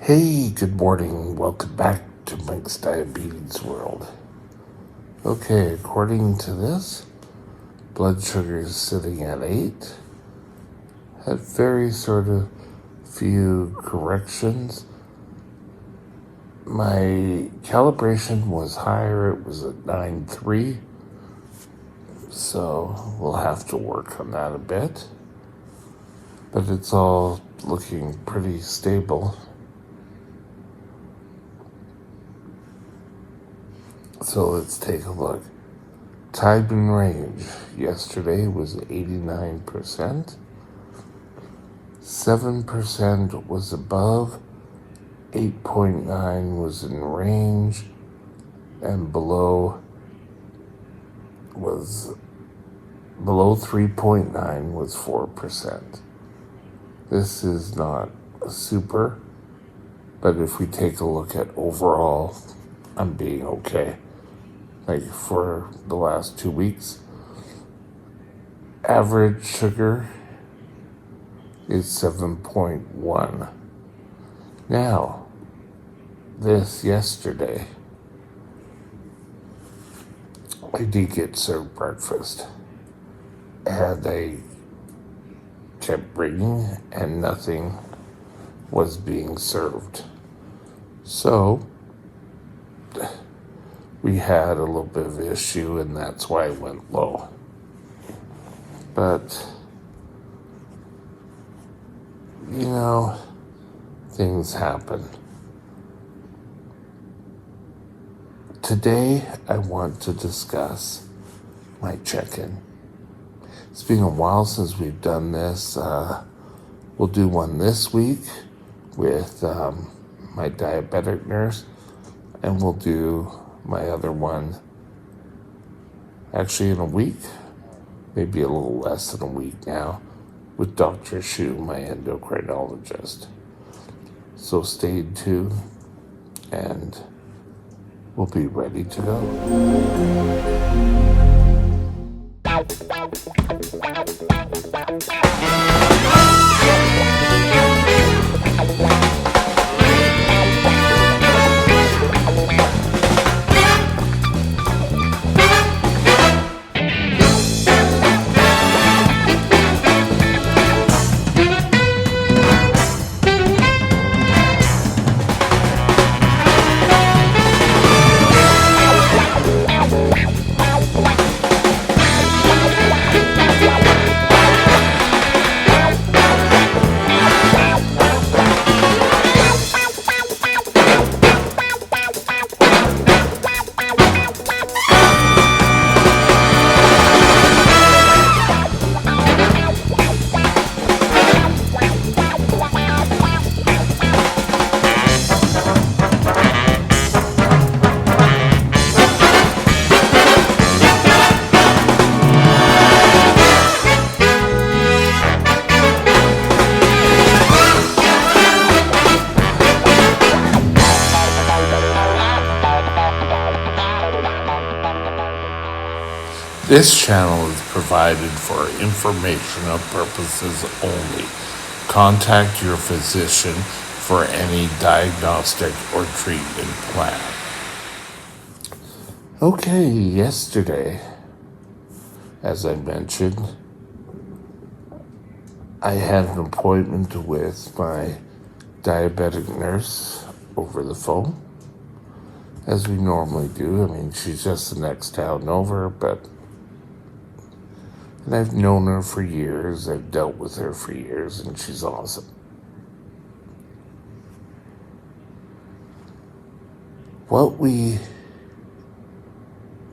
Hey, good morning. Welcome back to Mike's Diabetes World. Okay, according to this, blood sugar is sitting at 8. Had very sort of few corrections. My calibration was higher. It was at 9.3. So we'll have to work on that a bit. But it's all looking pretty stable. So let's take a look. Time in range yesterday was 89%. 7% was above. 8.9 was in range. And below 3.9 was 4%. This is not a super, but if we take a look at overall, I'm being okay. Like for the last 2 weeks, average sugar is 7.1. Now, this yesterday, I did get served breakfast, and they kept bringing, and nothing was being served. So, we had a little bit of an issue, and that's why it went low. But, things happen. Today, I want to discuss my check-in. It's been a while since we've done this. We'll do one this week with my diabetic nurse, and we'll do my other one actually in a week, maybe a little less than a week now, with Dr. Shu, my endocrinologist. So stay tuned, and we'll be ready to go. This channel is provided for informational purposes only. Contact your physician for any diagnostic or treatment plan. Okay, yesterday, as I mentioned, I had an appointment with my diabetic nurse over the phone, as we normally do. I mean, she's just the next town over, and I've known her for years. I've dealt with her for years, and she's awesome. What we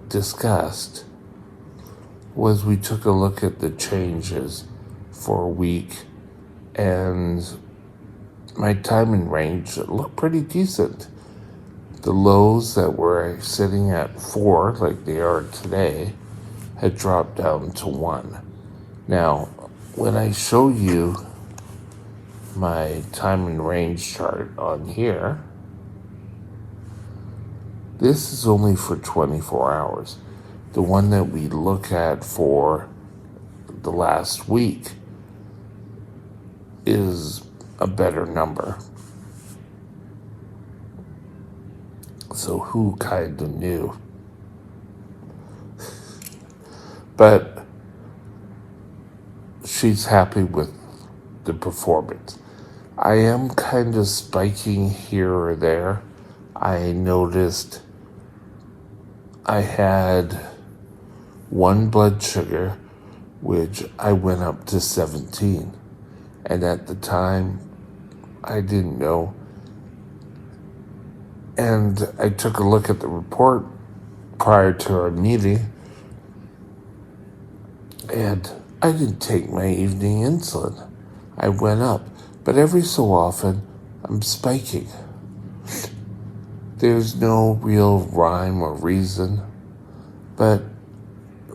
discussed was we took a look at the changes for a week, and my time in range looked pretty decent. The lows that were sitting at 4, like they are today, had dropped down to 1. Now, when I show you my time in range chart on here, this is only for 24 hours. The one that we look at for the last week is a better number. So who kind of knew? But she's happy with the performance. I am kind of spiking here or there. I noticed I had one blood sugar, which I went up to 17. And at the time, I didn't know. And I took a look at the report prior to our meeting, and I didn't take my evening insulin. I went up, but every so often, I'm spiking. There's no real rhyme or reason, but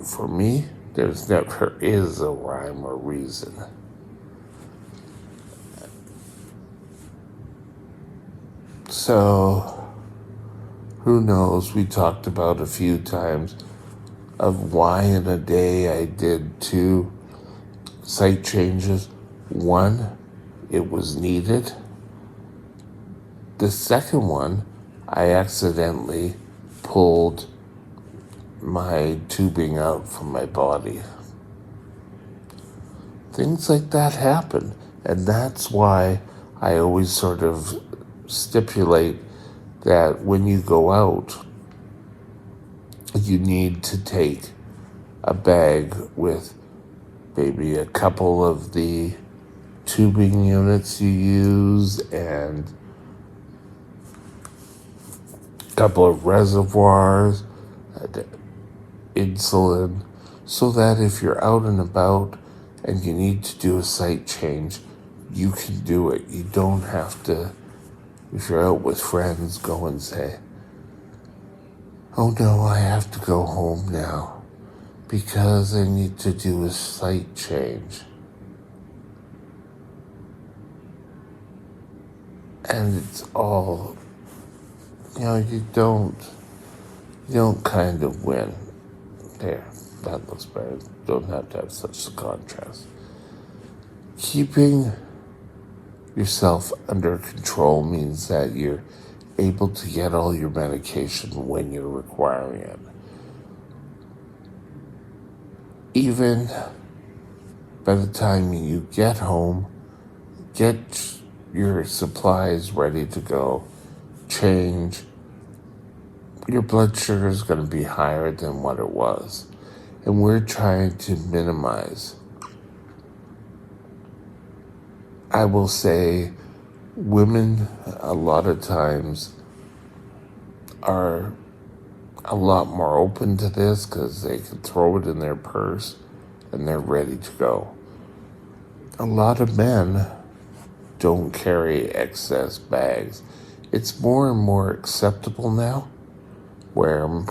for me, there's never is a rhyme or reason. So, who knows? We talked about a few times of why in a day I did 2 site changes. One, it was needed. The second one, I accidentally pulled my tubing out from my body. Things like that happen. And that's why I always sort of stipulate that when you go out, you need to take a bag with maybe a couple of the tubing units you use and a couple of reservoirs, insulin, so that if you're out and about and you need to do a site change, you can do it. You don't have to, if you're out with friends, go and say, oh no, I have to go home now because I need to do a site change. And it's all, you don't kind of win. There, that looks better. Don't have to have such a contrast. Keeping yourself under control means that you're able to get all your medication when you're requiring it. Even by the time you get home, get your supplies ready to go, change. Your blood sugar is going to be higher than what it was. And we're trying to minimize. I will say women a lot of times are a lot more open to this because they can throw it in their purse and they're ready to go. A lot of men don't carry excess bags. It's more and more acceptable now where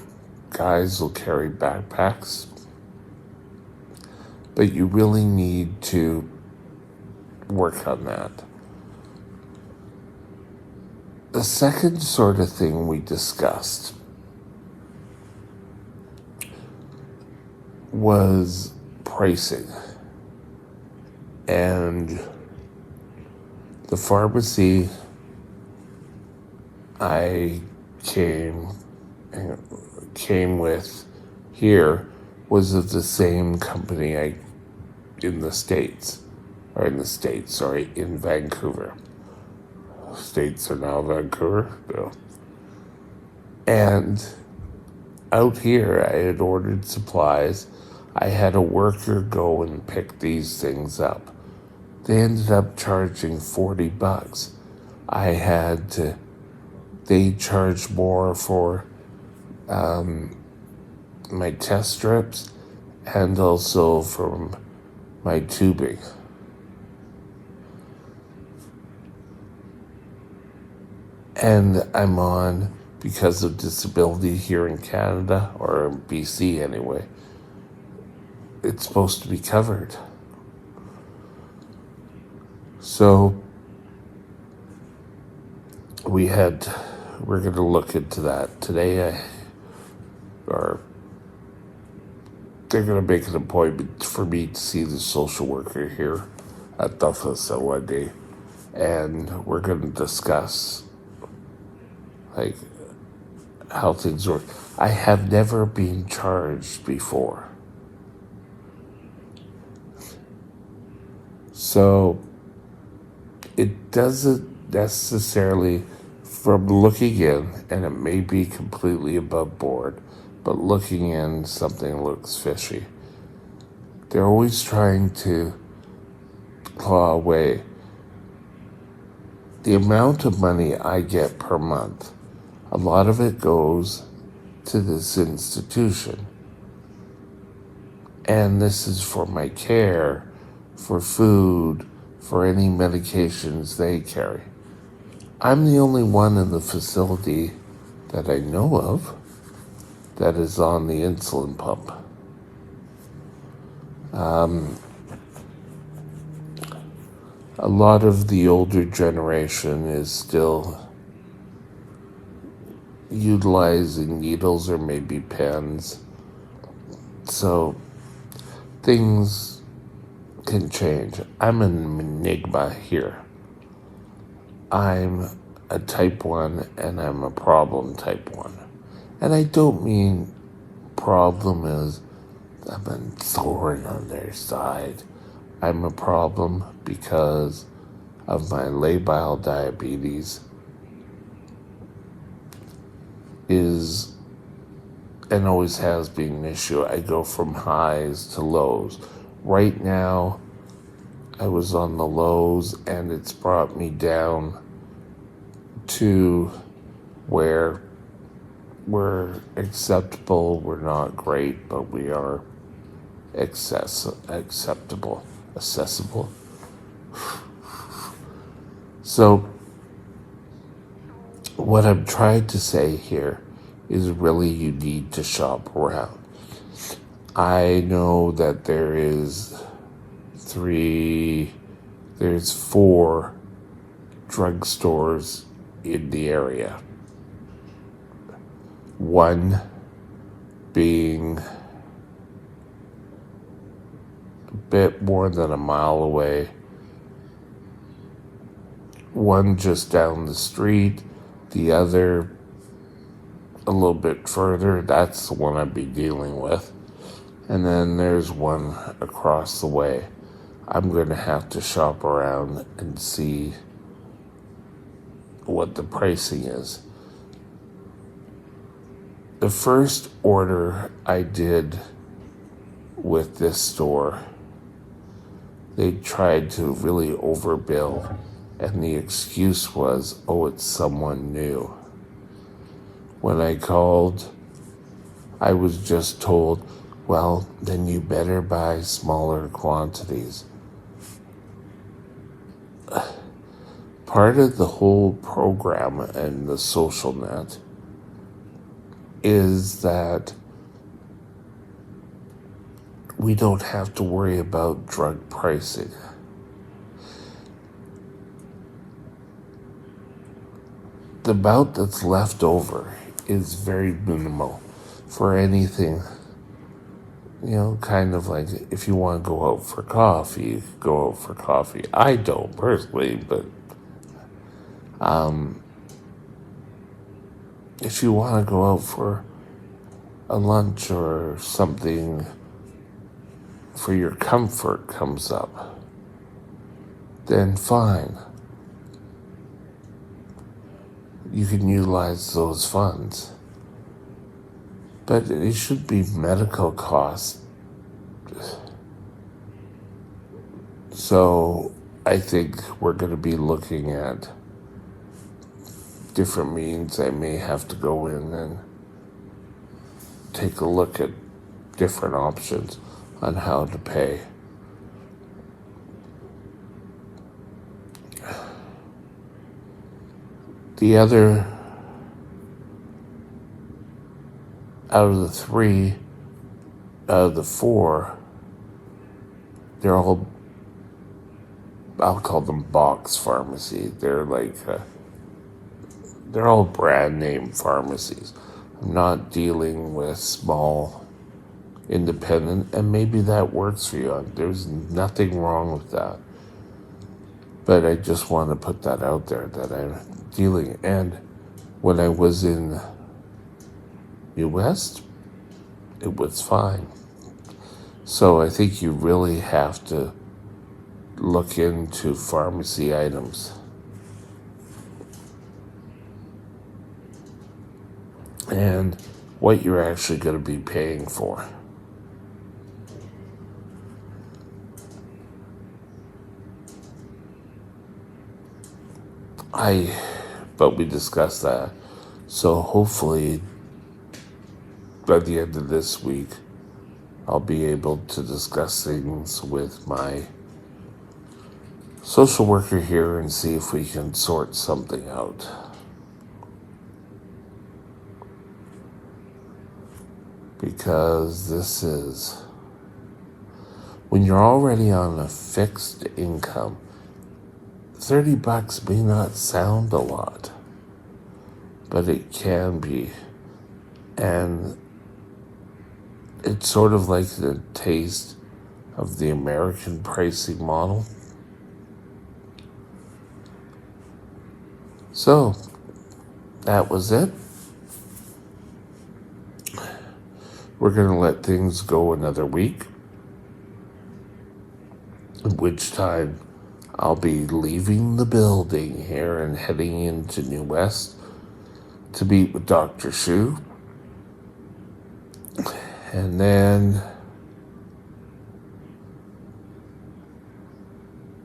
guys will carry backpacks, but you really need to work on that. The second sort of thing we discussed was pricing. And the pharmacy I came with here was of the same company in Vancouver. States are now Vancouver. No. And out here, I had ordered supplies. I had a worker go and pick these things up. They ended up charging $40. They charged more for my test strips and also for my tubing. And I'm on, because of disability here in Canada, or in BC anyway, it's supposed to be covered. So we're going to look into that today. They're going to make an appointment for me to see the social worker here at Duffield one day, and we're going to discuss how things work. I have never been charged before. So it doesn't necessarily, from looking in, and it may be completely above board, but looking in, something looks fishy. They're always trying to claw away. The amount of money I get per month, a lot of it goes to this institution. And this is for my care, for food, for any medications they carry. I'm the only one in the facility that I know of that is on the insulin pump. A lot of the older generation is still utilizing needles or maybe pens. So things can change. I'm an enigma here. I'm a type 1 and I'm a problem type 1. And I don't mean problem as I'm a thorn on their side. I'm a problem because of my labile diabetes is and always has been an issue. I go from highs to lows. Right now, I was on the lows and it's brought me down to where we're acceptable. We're not great, but we are acceptable, accessible. So what I'm trying to say here is really you need to shop around. I know that there's 4 drugstores in the area. One being a bit more than a mile away. One just down the street. The other a little bit further. That's the one I'd be dealing with. And then there's one across the way. I'm going to have to shop around and see what the pricing is. The first order I did with this store, they tried to really overbill, and the excuse was, oh, it's someone new. When I called, I was just told, well, then you better buy smaller quantities. Part of the whole program and the social net is that we don't have to worry about drug pricing. The amount that's left over is very minimal for anything. You know, kind of like if you want to go out for coffee, you could go out for coffee. I don't personally, but if you want to go out for a lunch or something for your comfort comes up, then fine. You can utilize those funds. But it should be medical costs. So I think we're going to be looking at different means. I may have to go in and take a look at different options on how to pay. The other, out of the 4, they're all, I'll call them box pharmacy. They're like, they're all brand name pharmacies. I'm not dealing with small independent, and maybe that works for you. There's nothing wrong with that. But I just want to put that out there that I'm dealing. And when I was in New West, it was fine. So I think you really have to look into pharmacy items and what you're actually going to be paying for. But we discussed that. So hopefully by the end of this week, I'll be able to discuss things with my social worker here and see if we can sort something out. Because this is, when you're already on a fixed income, $30 may not sound a lot, but it can be. And it's sort of like the taste of the American pricing model. So, that was it. We're going to let things go another week, at which time I'll be leaving the building here and heading into New West to meet with Dr. Shu. And then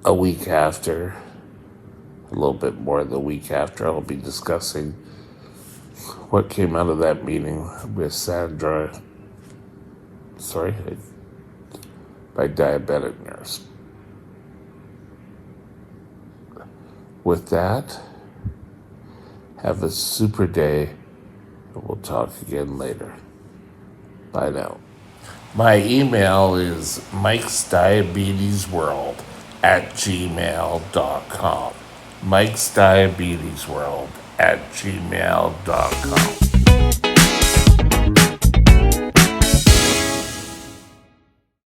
a week after, a little bit more than a week after, I'll be discussing what came out of that meeting with Sandra, my diabetic nurse. With that, have a super day, and we'll talk again later. Bye now. My email is mikesdiabetesworld@gmail.com. mikesdiabetesworld@gmail.com.